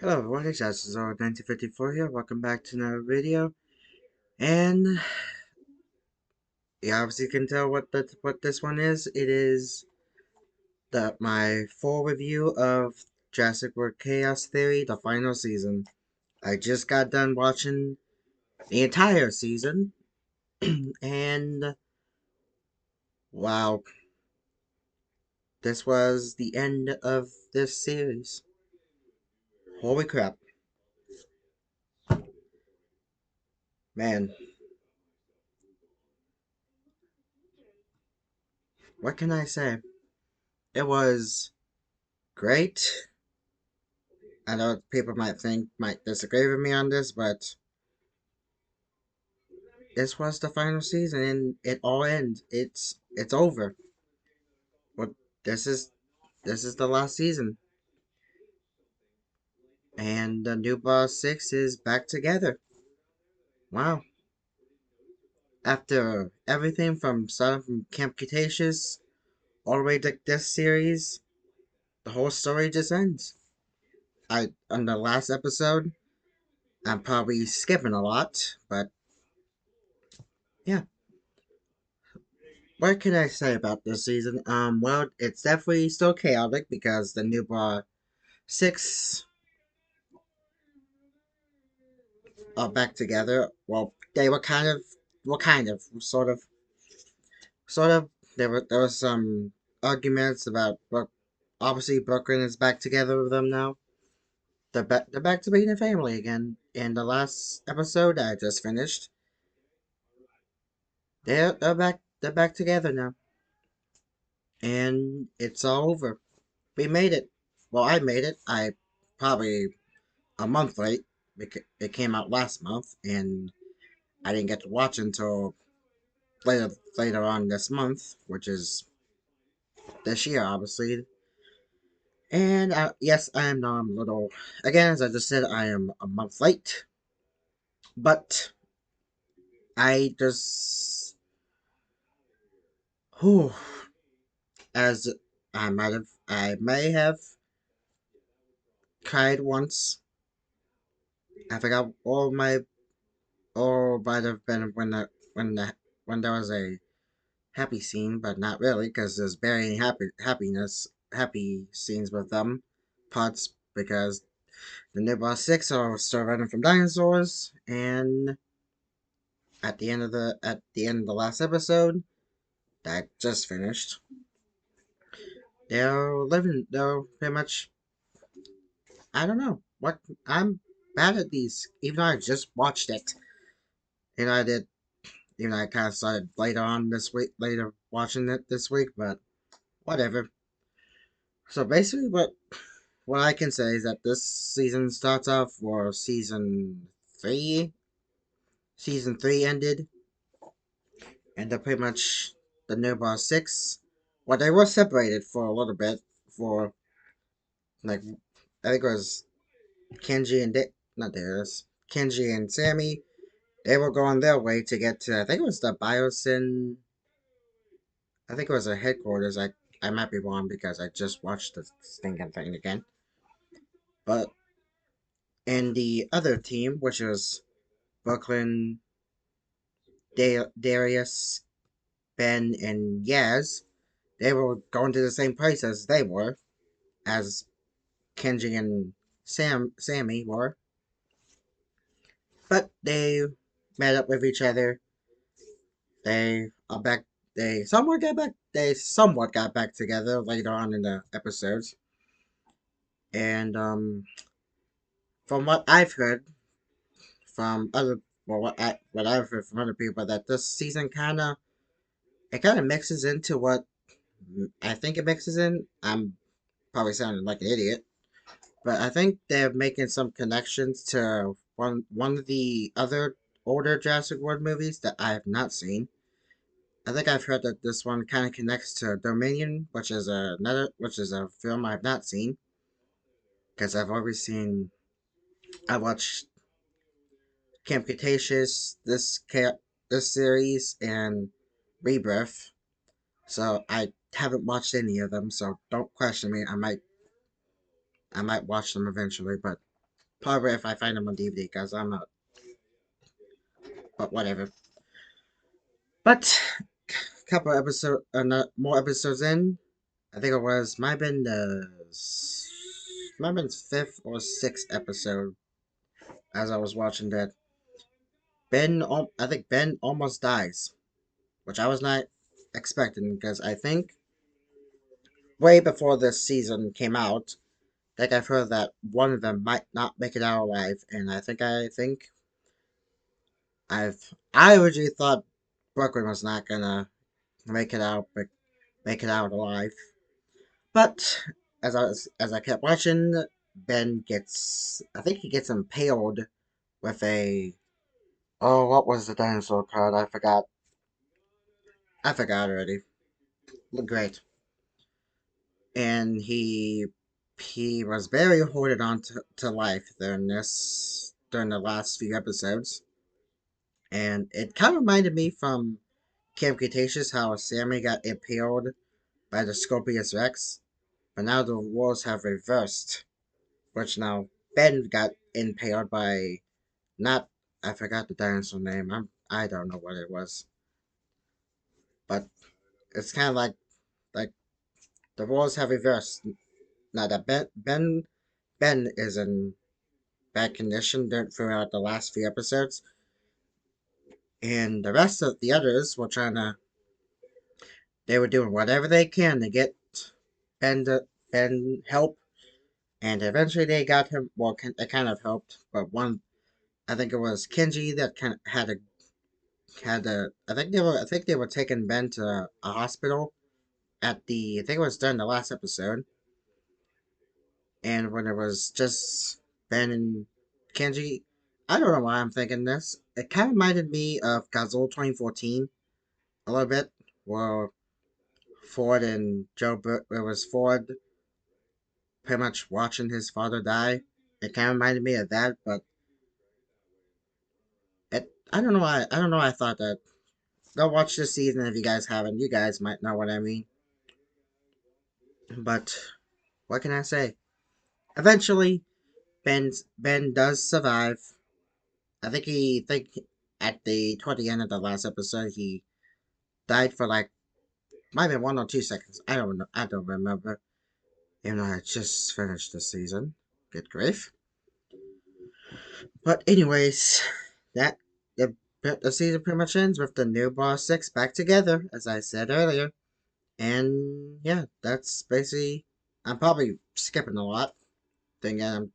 Hello everyone, it's Jurassic 1954 here. Welcome back to another video. And you obviously can tell what this one is. It is my full review of Jurassic World Chaos Theory, the final season. I just got done watching the entire season, and wow, this was the end of this series. Holy crap, man! What can I say? It was great. I know people might disagree with me on this, but this was the final season and it all ends. It's over. What this is this is the last season. And the new boss 6 is back together. Wow. After everything from starting from Camp Cretaceous all the way to this series, the whole story just ends. On the last episode, I'm probably skipping a lot, but yeah. What can I say about this season? Well, it's definitely still chaotic because the new boss 6 are back together. Well, they were sort of. There was some arguments about obviously Brooklyn is back together with them now. They're back to being a family again. In the last episode I just finished, they're back together now, and it's all over. We made it. Well, I made it. I probably a month late. It came out last month, and I didn't get to watch it until later on this month, which is this year, obviously. And yes, I am now I'm a little again, as I just said, I am a month late, but I just whew, as I may have cried once. I forgot all might have been when there was a happy scene, but not really, because there's barely any happy scenes with them parts because the new boss 6 are still running from dinosaurs, and at the end of the last episode that just finished, they're pretty much, I don't know what, I'm bad at these, even though I just watched it. You know, I did, even though I kind of started later watching it this week, but whatever. So basically, what I can say is that this season starts off where three, season three ended, and they're pretty much the new boss 6. Well, they were separated for a little bit, for like, I think it was Kenji and not Darius, Kenji and Sammy. They were going their way to get to, I think it was the Biosyn. I think it was a headquarters. I might be wrong because I just watched the stinking thing again. But in the other team, which was Brooklyn, Darius, Ben, and Yaz, they were going to the same place as they were, as Kenji and Sammy were. But they met up with each other. They are back. They somewhat got back together later on in the episodes. And from what I've heard from other, well, what I've heard from other people, that this season kind of mixes into what I think it mixes in. I'm probably sounding like an idiot, but I think they're making some connections to one of the other older Jurassic World movies that I have not seen. I think I've heard that this one kind of connects to Dominion, which is a film I've not seen because I watched Camp Cretaceous, this series, and Rebirth, so I haven't watched any of them. So don't question me. I might watch them eventually, but Probably if I find them on DVD, because I'm not. But whatever. But a couple episodes, more episodes in, I think it was might have been fifth or sixth episode as I was watching that. I think Ben almost dies, which I was not expecting because I think way before this season came out, I think I've heard that one of them might not make it out alive, and I think I originally thought Brooklyn was not gonna make it out, but make it out alive. But as I kept watching, Ben gets I think he gets impaled with a oh what was the dinosaur card? I forgot already. Looked great, and he was very holding on to life during the last few episodes, and it kind of reminded me from Camp Cretaceous how Sammy got impaled by the Scorpius Rex, but now the roles have reversed, which now Ben got impaled by not I forgot the dinosaur name. I don't know what it was, but it's kind of like the roles have reversed. Now that Ben is in bad condition throughout the last few episodes, and the rest of the others were trying to they were doing whatever they can to get Ben to, Ben help, and eventually they got him. Well, they kind of helped, but one I think it was Kenji that kind of had a. I think they were taking Ben to a hospital at the I think it was during the last episode, and when it was just Ben and Kenji, I don't know why I'm thinking this. It kind of reminded me of Gazelle 2014 a little bit, where Ford and it was Ford pretty much watching his father die. It kind of reminded me of that, but I don't know why I thought that. Go watch this season if you guys haven't. You guys might know what I mean. But what can I say? Eventually, Ben does survive. I think at toward the end of the last episode he died for like might have been 1 or 2 seconds. I don't know. I don't remember. Even though I just finished the season. Good grief. But anyways, that the season pretty much ends with the new boss six back together, as I said earlier. And yeah, that's basically. I'm probably skipping a lot. Then again,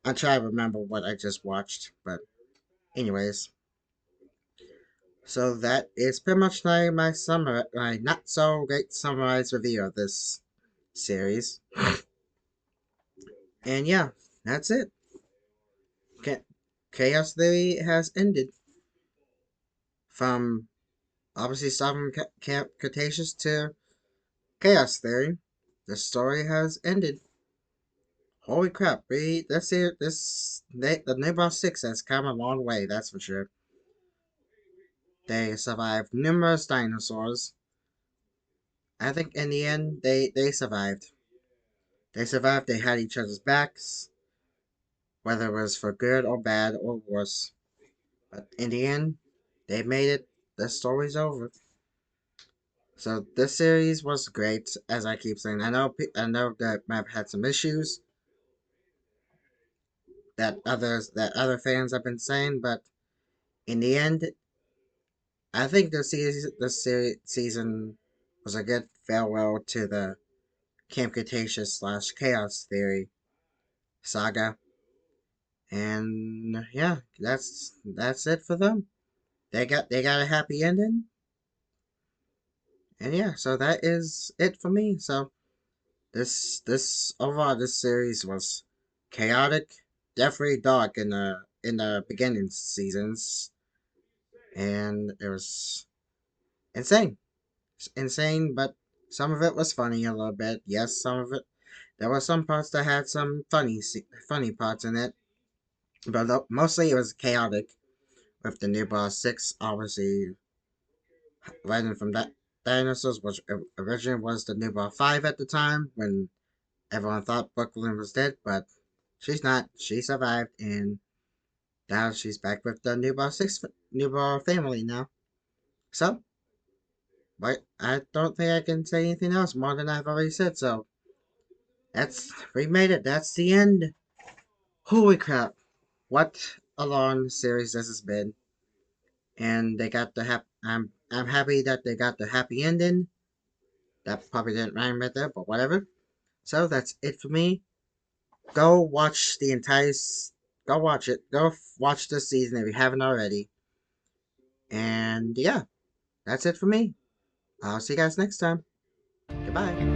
I'm trying to remember what I just watched. But anyways, so that is pretty much my not so great summarized review of this series. And yeah, that's it. Chaos Theory has ended from obviously stopping Camp Cretaceous to Chaos Theory. The story has ended. Holy crap! This here the Neighbor Six has come a long way. That's for sure. They survived numerous dinosaurs. I think in the end they survived. They survived. They had each other's backs, whether it was for good or bad or worse. But in the end, they made it. The story's over. So this series was great, as I keep saying. I know that map had some issues that other fans have been saying, but in the end, I think season was a good farewell to the Camp Cretaceous / Chaos Theory saga, and yeah, that's it for them. They got a happy ending, and yeah, so that is it for me. So this overall this series was chaotic, definitely dark in the beginning seasons, and it was insane, insane. But some of it was funny a little bit. Yes, some of it there were some parts that had some funny parts in it, but mostly it was chaotic. With the new boss six, obviously rising from that dinosaurs, which originally was the new boss five at the time when everyone thought Brooklyn was dead, but She's not. She survived, and now she's back with the newborn family now. So, but I don't think I can say anything else more than I've already said. So we made it. That's the end. Holy crap! What a long series this has been, and they got the I'm happy that they got the happy ending. That probably didn't rhyme right there, but whatever. So that's it for me. Go watch the entire. Go watch it. Watch this season if you haven't already. And yeah, that's it for me. I'll see you guys next time. Goodbye.